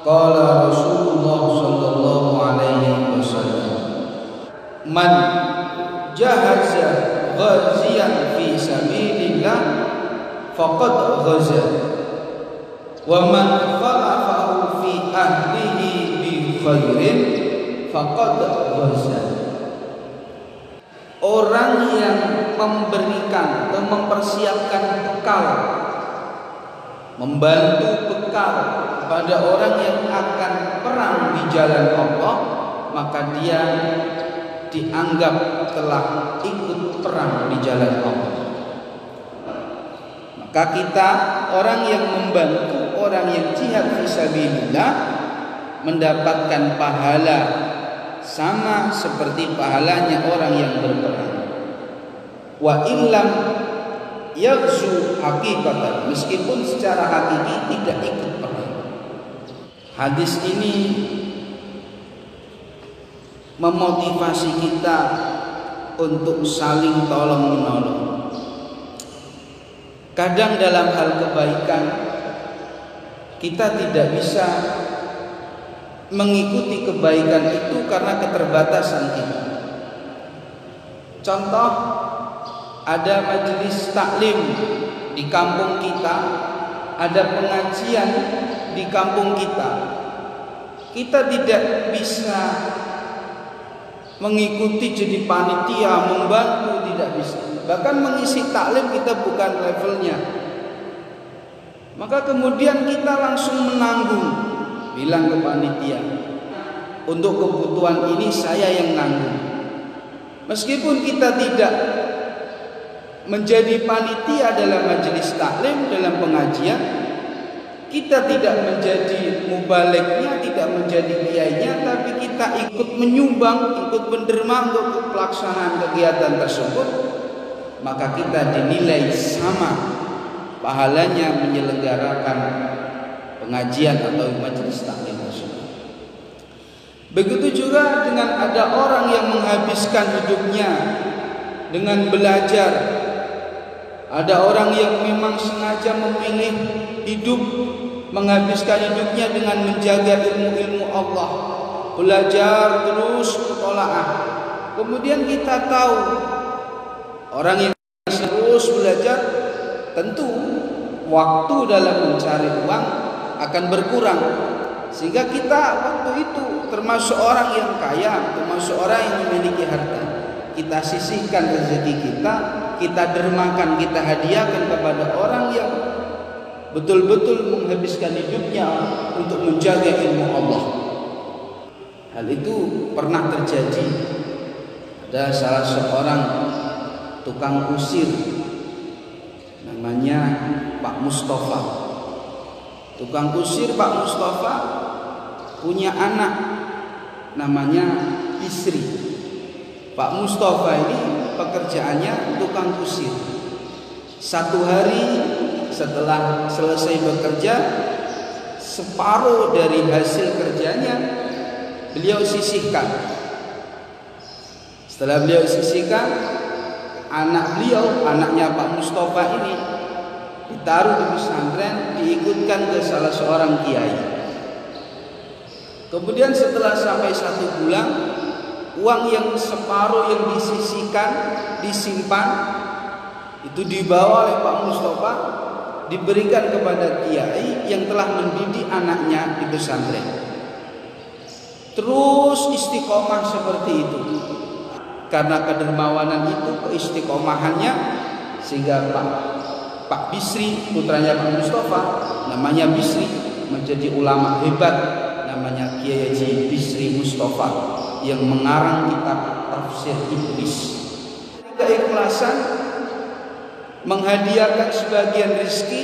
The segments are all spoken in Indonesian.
Qala Rasulullah sallallahu alaihi wasallam, man jahaza ghaziyan fi sabilillah faqad ghaza, wa man khalafahu fi ahlihi bi khairin faqad ghaza. Orang yang memberikan atau mempersiapkan bekal, membantu bekal pada orang yang akan perang di jalan Allah, maka dia dianggap telah ikut perang di jalan Allah. Maka kita, orang yang membantu orang yang jihad fisabilillah, mendapatkan pahala sama seperti pahalanya orang yang berperang. Wa illam yaghzu hakikatan, meskipun secara hakiki tidak ikut perang. Hadis ini memotivasi kita untuk saling tolong menolong. Kadang dalam hal kebaikan kita tidak bisa mengikuti kebaikan itu karena keterbatasan kita. Contoh, ada majelis taklim di kampung kita, ada pengajian di kampung kita. Kita tidak bisa mengikuti jadi panitia, membantu, tidak bisa. Bahkan mengisi taklim kita bukan levelnya. Maka kemudian kita langsung menanggung, bilang ke panitia, untuk kebutuhan ini saya yang nanggung. Meskipun kita tidak menjadi panitia dalam majelis taklim, dalam pengajian, kita tidak menjadi mubaliknya, tidak menjadi kiainya, tapi kita ikut menyumbang, ikut menderma untuk pelaksanaan kegiatan tersebut, maka kita dinilai sama pahalanya menyelenggarakan pengajian atau majelis taklim tersebut. Begitu juga dengan ada orang yang menghabiskan hidupnya dengan belajar. Ada orang yang memang sengaja memilih hidup, menghabiskan hidupnya dengan menjaga ilmu-ilmu Allah, belajar terus mutolaah. Kemudian kita tahu orang yang terus belajar, tentu waktu dalam mencari uang akan berkurang, sehingga kita waktu itu termasuk orang yang kaya, termasuk orang yang memiliki harta, kita sisihkan rezeki kita, kita dermakan, kita hadiahkan kepada orang yang betul-betul menghabiskan hidupnya untuk menjaga ilmu Allah. Hal itu pernah terjadi. Ada salah seorang tukang kusir, namanya Pak Mustafa. Tukang kusir Pak Mustafa punya anak namanya Isri. Pak Mustafa ini pekerjaannya tukang kusir. Satu hari setelah selesai bekerja, separuh dari hasil kerjanya beliau sisihkan. Setelah beliau sisihkan, anak beliau, anaknya Pak Mustafa ini ditaruh di pesantren, diikutkan ke salah seorang kiai. Kemudian setelah sampai 1 bulan, uang yang separuh yang disisihkan, disimpan, itu dibawa oleh Pak Mustafa, diberikan kepada kiai yang telah mendidik anaknya di pesantren. Terus istiqomah seperti itu. Karena kedermawanan itu, keistiqomahannya, sehingga Pak Bisri, putranya Pak Mustafa, namanya Bisri, menjadi ulama hebat, namanya Kiai Haji Bisri Mustafa, yang mengarang kitab Tafsir Iblis. Keikhlasan menghadiahkan sebagian rezeki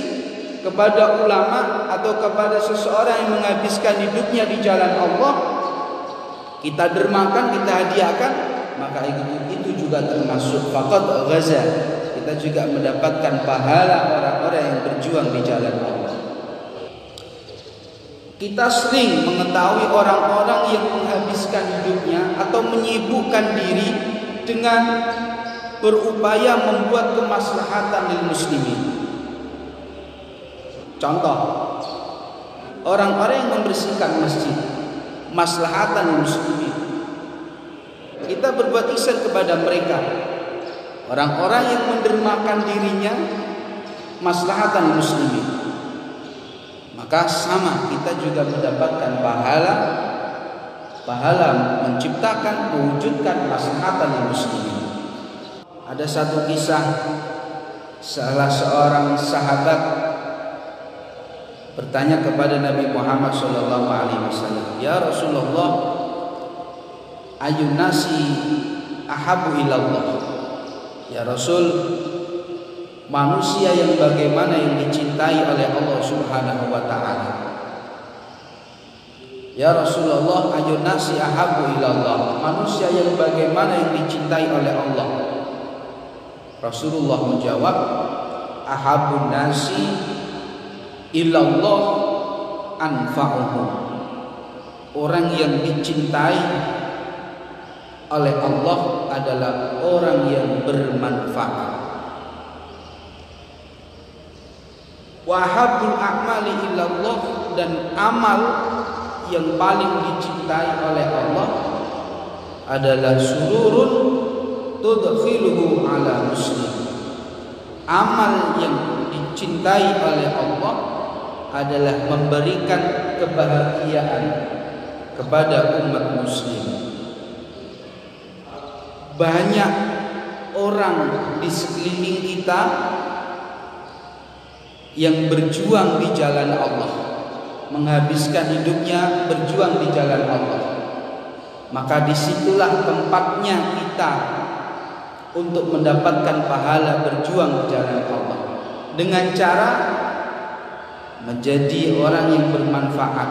kepada ulama atau kepada seseorang yang menghabiskan hidupnya di jalan Allah, kita dermakan, kita hadiahkan, maka itu juga termasuk faqad ghaza. Kita juga mendapatkan pahala orang-orang yang berjuang di jalan Allah. Kita sering mengetahui orang-orang yang menghabiskan hidupnya atau menyibukkan diri dengan berupaya membuat kemaslahatan lil muslimin. Contoh, orang-orang yang membersihkan masjid, maslahatan muslimin. Kita berbuat ihsan kepada mereka, orang-orang yang mendermakan dirinya, maslahatan muslimin. Maka sama, kita juga mendapatkan pahala menciptakan, mewujudkan maslahatan muslimin. Ada satu kisah, salah seorang sahabat bertanya kepada Nabi Muhammad SAW, "Ya Rasulullah, ayun nasi ahabu ilallah?" Ya Rasul, manusia yang bagaimana yang dicintai oleh Allah Subhanahu wa taala? Ya Rasulullah, ayun nasi ahabu ilallah? Manusia yang bagaimana yang dicintai oleh Allah? Rasulullah menjawab, ahabun nasi ilallah anfa'uhum. Orang yang dicintai oleh Allah adalah orang yang bermanfaat. Wa ahabbul a'mali ilallah, dan amal yang paling dicintai oleh Allah adalah sururun tudkhiluhu ala muslim. Amal yang dicintai oleh Allah adalah memberikan kebahagiaan kepada umat muslim. Banyak orang di sekeliling kita yang berjuang di jalan Allah, menghabiskan hidupnya berjuang di jalan Allah. Maka disitulah tempatnya kita untuk mendapatkan pahala berjuang di jalan Allah, dengan cara menjadi orang yang bermanfaat,